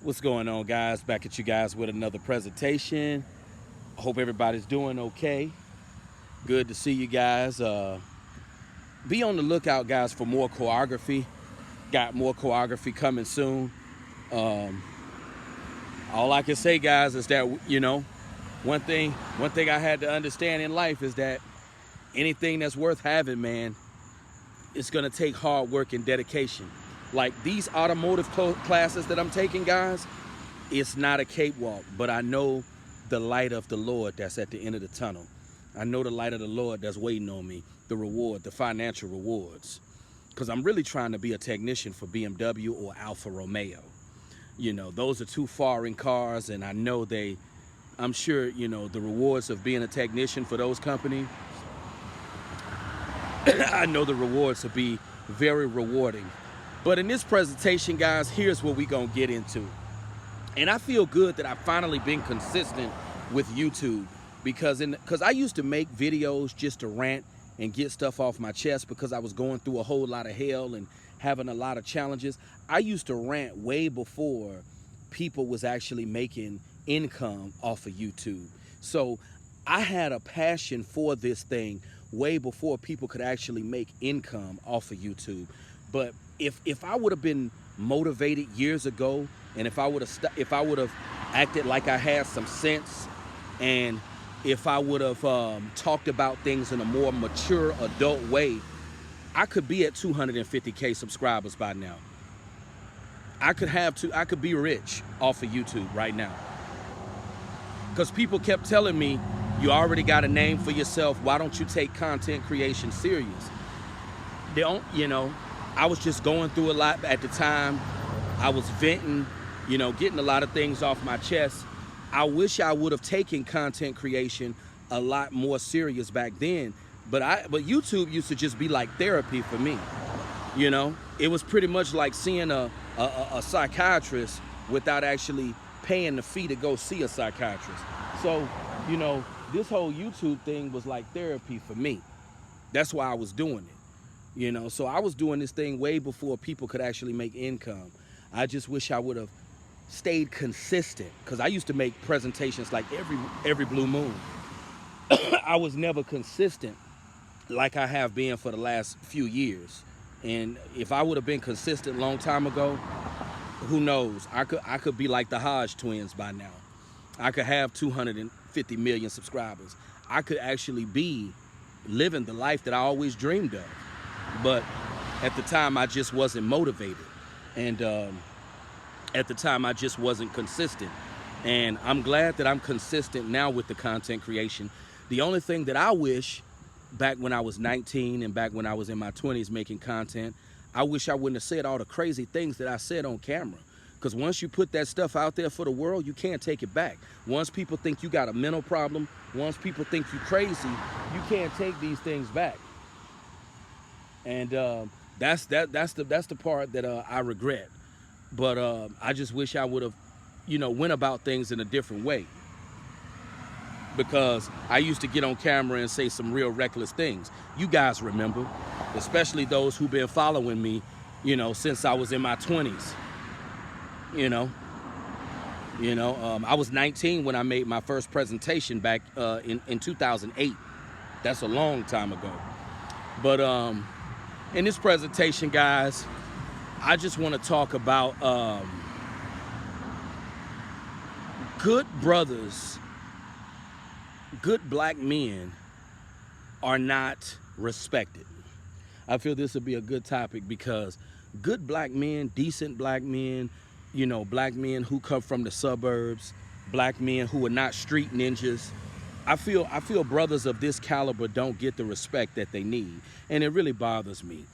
What's going on, guys? Back at you guys with another presentation. I hope everybody's doing okay. Good to see you guys. Be on the lookout, guys, for more choreography. Got more choreography coming soon. Um, all I can say, guys, is that one thing I had to understand in life is that anything that's worth having, man, it's gonna take hard work and dedication. Like these automotive classes that I'm taking, guys, it's not a cakewalk, but I know the light of the Lord that's at the end of the tunnel. I know the light of the Lord that's waiting on me, the reward, the financial rewards. Because I'm really trying to be a technician for BMW or Alfa Romeo. Those are two foreign cars, and I'm sure, the rewards of being a technician for those companies, I know the rewards will be very rewarding. But in this presentation, guys, here's what we're going to get into. And I feel good that I've finally been consistent with YouTube because I used to make videos just to rant and get stuff off my chest because I was going through a whole lot of hell and having a lot of challenges. I used to rant way before people was actually making income off of YouTube. So I had a passion for this thing way before people could actually make income off of YouTube. But if I would have been motivated years ago, and if I would have acted like I had some sense, and if I would have talked about things in a more mature adult way, I could be at 250K subscribers by now. I could be rich off of YouTube right now. Because people kept telling me, you already got a name for yourself. Why don't you take content creation serious? I was just going through a lot at the time. I was venting, getting a lot of things off my chest. I wish I would have taken content creation a lot more serious back then. But YouTube used to just be like therapy for me. It was pretty much like seeing a psychiatrist without actually paying the fee to go see a psychiatrist. So, this whole YouTube thing was like therapy for me. That's why I was doing it. So I was doing this thing way before people could actually make income. I just wish I would have stayed consistent because I used to make presentations like every blue moon. I was never consistent like I have been for the last few years. And if I would have been consistent a long time ago, who knows? I could be like the Hodge twins by now. I could have 250 million subscribers. I could actually be living the life that I always dreamed of. But at the time, I just wasn't motivated. And at the time, I just wasn't consistent. And I'm glad that I'm consistent now with the content creation. The only thing that I wish back when I was 19 and back when I was in my 20s making content, I wish I wouldn't have said all the crazy things that I said on camera. Because once you put that stuff out there for the world, you can't take it back. Once people think you got a mental problem, once people think you crazy, you can't take these things back. And that's the part that I regret. But I just wish I would have, went about things in a different way. Because I used to get on camera and say some real reckless things. You guys remember, especially those who've been following me, since I was in my 20s. I was 19 when I made my first presentation back in 2008. That's a long time ago. But in this presentation, guys, I just want to talk about good brothers, good black men are not respected. I feel this would be a good topic because good black men, decent black men, black men who come from the suburbs, black men who are not street ninjas. I feel brothers of this caliber don't get the respect that they need, and it really bothers me.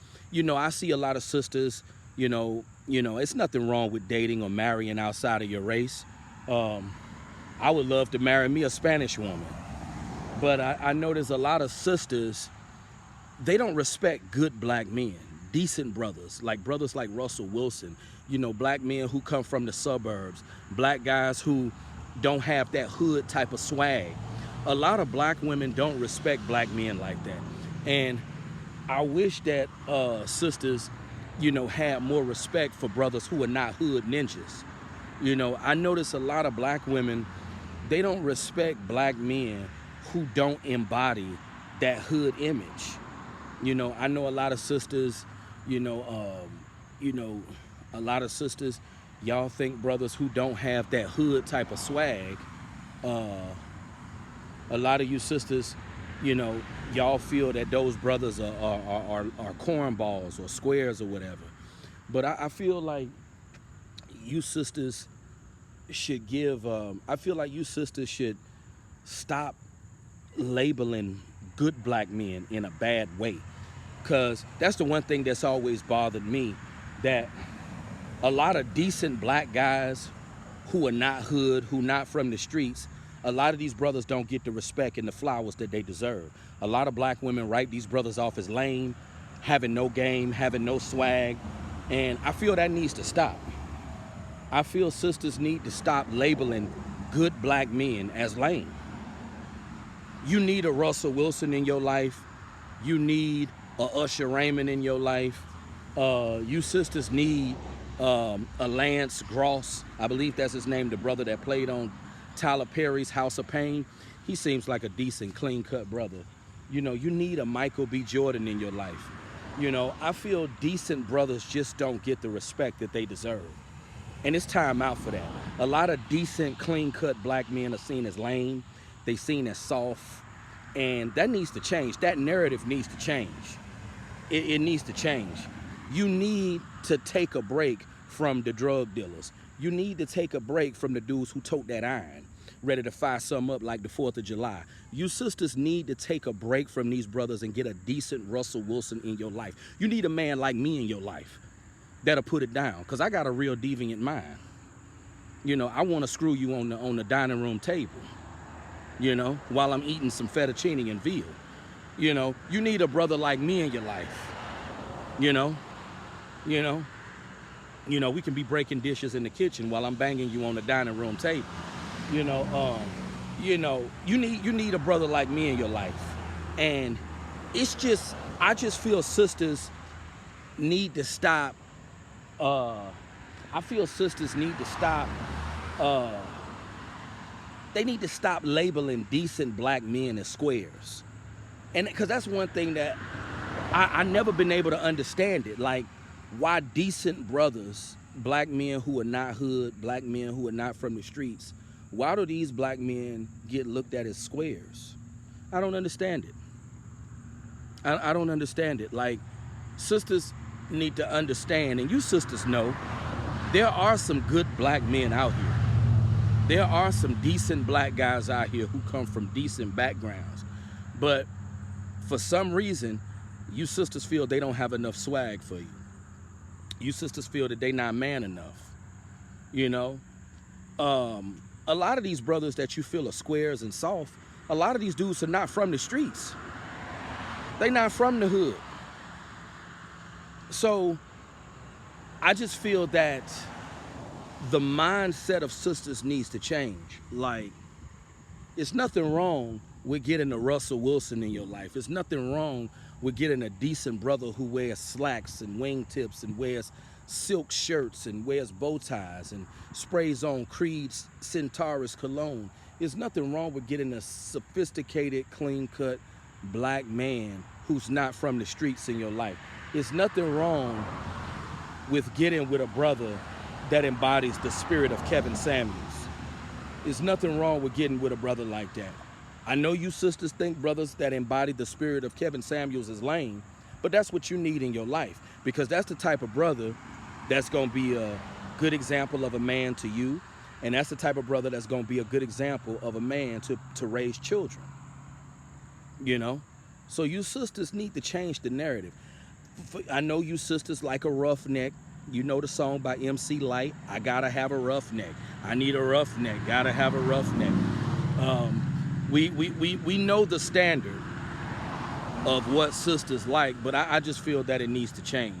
I see a lot of sisters, it's nothing wrong with dating or marrying outside of your race. I would love to marry me a Spanish woman, but I know there's a lot of sisters, they don't respect good black men, decent brothers like Russell Wilson, black men who come from the suburbs, black guys who don't have that hood type of swag. A lot of black women don't respect black men like that. And I wish that sisters, had more respect for brothers who are not hood ninjas. You know, I notice a lot of black women, they don't respect black men who don't embody that hood image. You know, I know a lot of sisters, you know, you know, a lot of sisters, y'all think brothers who don't have that hood type of swag, uh, a lot of you sisters, you know, y'all feel that those brothers are cornballs or squares or whatever. But I feel like you sisters should give, I feel like you sisters should stop labeling good black men in a bad way. Because that's the one thing that's always bothered me, that a lot of decent black guys who are not hood, who not from the streets, a lot of these brothers don't get the respect and the flowers that they deserve. A lot of black women write these brothers off as lame, having no game, having no swag, and I feel that needs to stop. I feel sisters need to stop labeling good black men as lame. You need a Russell Wilson in your life. You need a Usher Raymond in your life. You sisters need a Lance Gross. I believe that's his name, the brother that played on Tyler Perry's House of Pain. He seems like a decent, clean-cut brother. You know, you need a Michael B. Jordan in your life. You know, I feel decent brothers just don't get the respect that they deserve. And it's time out for that. A lot of decent, clean-cut black men are seen as lame. They seen as soft. And that needs to change. That narrative needs to change. It needs to change. You need to take a break from the drug dealers. You need to take a break from the dudes who tote that iron, ready to fire something up like the 4th of July. You sisters need to take a break from these brothers and get a decent Russell Wilson in your life. You need a man like me in your life that'll put it down, because I got a real deviant mind. You know, I want to screw you on the dining room table, you know, while I'm eating some fettuccine and veal. You know, you need a brother like me in your life. You know, we can be breaking dishes in the kitchen while I'm banging you on the dining room table. You need a brother like me in your life. And I just feel sisters need to stop. I feel sisters need to stop. They need to stop labeling decent black men as squares. And because that's one thing that I never been able to understand it. Like, why decent brothers, black men who are not hood, black men who are not from the streets, why do these black men get looked at as squares? I don't understand it. I don't understand it. Like, sisters need to understand, and you sisters know, there are some good black men out here. There are some decent black guys out here who come from decent backgrounds. But for some reason, you sisters feel they don't have enough swag for you. You sisters feel that they not man enough. You know? A lot of these brothers that you feel are squares and soft, a lot of these dudes are not from the streets. They not from the hood. So I just feel that the mindset of sisters needs to change. Like, it's nothing wrong with getting a Russell Wilson in your life. There's nothing wrong with getting a decent brother who wears slacks and wingtips and wears silk shirts and wears bow ties and sprays on Creed Centaurus cologne. There's nothing wrong with getting a sophisticated, clean-cut black man who's not from the streets in your life. There's nothing wrong with getting with a brother that embodies the spirit of Kevin Samuels. There's nothing wrong with getting with a brother like that. I know you sisters think brothers that embody the spirit of Kevin Samuels is lame, but that's what you need in your life, because that's the type of brother that's going to be a good example of a man to you, and that's the type of brother that's going to be a good example of a man to raise children. You know? So you sisters need to change the narrative. I know you sisters like a roughneck. You know the song by MC Lyte, I gotta have a roughneck. I need a roughneck, gotta have a roughneck. We know the standard of what sisters like, but I just feel that it needs to change.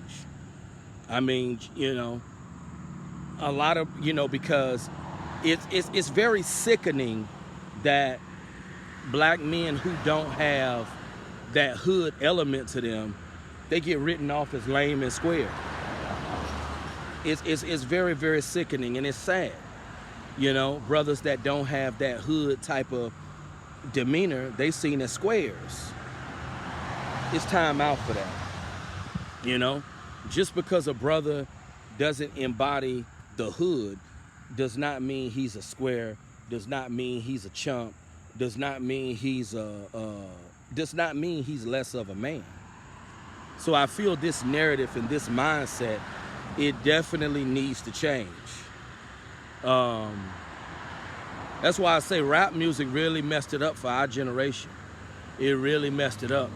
I mean, you know, a lot of, you know, because it's very sickening that black men who don't have that hood element to them, they get written off as lame and square. It's very, very sickening, and it's sad. You know, brothers that don't have that hood type of demeanor, they seen as squares. It's time out for that. You know, just because a brother doesn't embody the hood does not mean he's a square, does not mean he's a chump, does not mean he's less of a man. So I feel this narrative and this mindset, it definitely needs to change. That's why I say rap music really messed it up for our generation. It really messed it up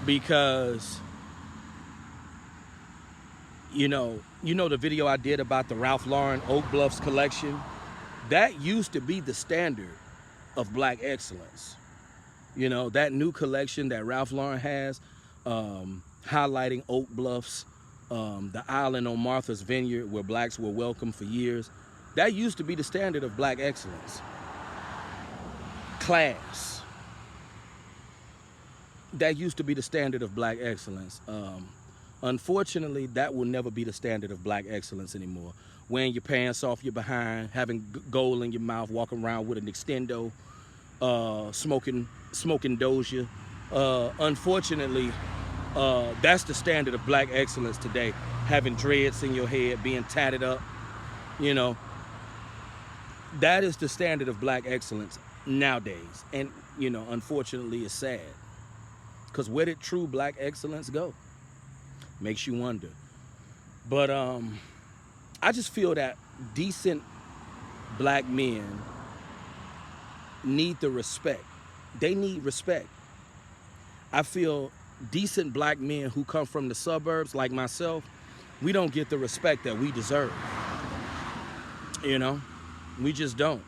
because, you know the video I did about the Ralph Lauren Oak Bluffs collection? That used to be the standard of black excellence. You know, that new collection that Ralph Lauren has, highlighting Oak Bluffs, the island on Martha's Vineyard where blacks were welcome for years. That used to be the standard of black excellence. Class. That used to be the standard of black excellence. Unfortunately, that will never be the standard of black excellence anymore. Wearing your pants off your behind, having gold in your mouth, walking around with an extendo, smoking Doja. Unfortunately, that's the standard of black excellence today. Having dreads in your head, being tatted up, you know. That is the standard of black excellence nowadays. And, you know, unfortunately, it's sad. Because where did true black excellence go? Makes you wonder. But I just feel that decent black men need the respect. They need respect. I feel decent black men who come from the suburbs, like myself, we don't get the respect that we deserve. You know, we just don't.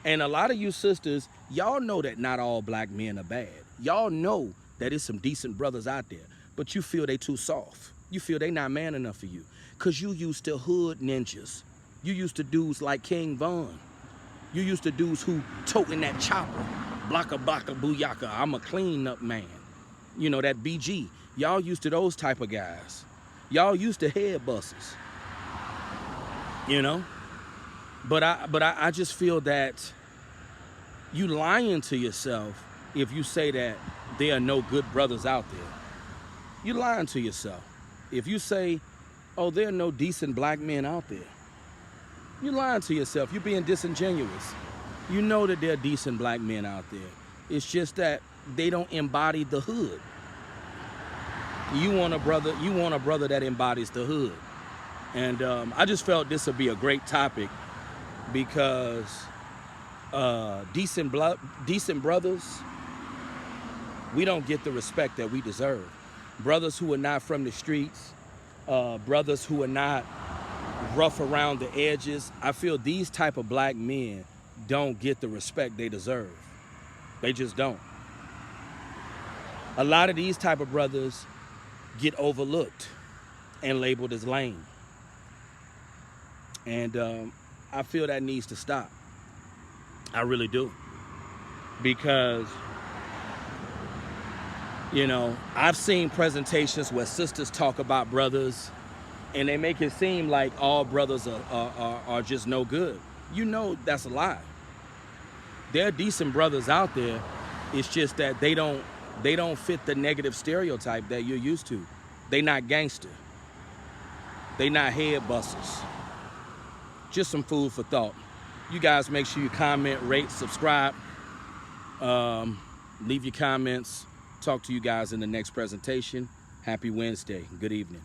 And a lot of you sisters, y'all know that not all black men are bad. Y'all know that there's some decent brothers out there, but you feel they too soft. You feel they not man enough for you. Cause you used to hood ninjas. You used to dudes like King Von. You used to dudes who toting that chopper. Blocka blocka booyaka, I'm a clean up man. You know, that BG. Y'all used to those type of guys. Y'all used to head busters. You know? But I just feel that you lying to yourself if you say that there are no good brothers out there. You lying to yourself. If you say, oh, there are no decent black men out there, you're lying to yourself. You're being disingenuous. You know that there are decent black men out there. It's just that they don't embody the hood. You want a brother that embodies the hood. And I just felt this would be a great topic because decent brothers, we don't get the respect that we deserve. Brothers who are not from the streets, brothers who are not rough around the edges, I feel these type of black men don't get the respect they deserve. They just don't. A lot of these type of brothers get overlooked and labeled as lame. And I feel that needs to stop. I really do. Because, you know, I've seen presentations where sisters talk about brothers and they make it seem like all brothers are just no good. You know that's a lie. There are decent brothers out there. It's just that they don't fit the negative stereotype that you're used to. They not gangster. They not head busters. Just some food for thought. You guys make sure you comment, rate, subscribe. Leave your comments. Talk to you guys in the next presentation. Happy Wednesday. Good evening.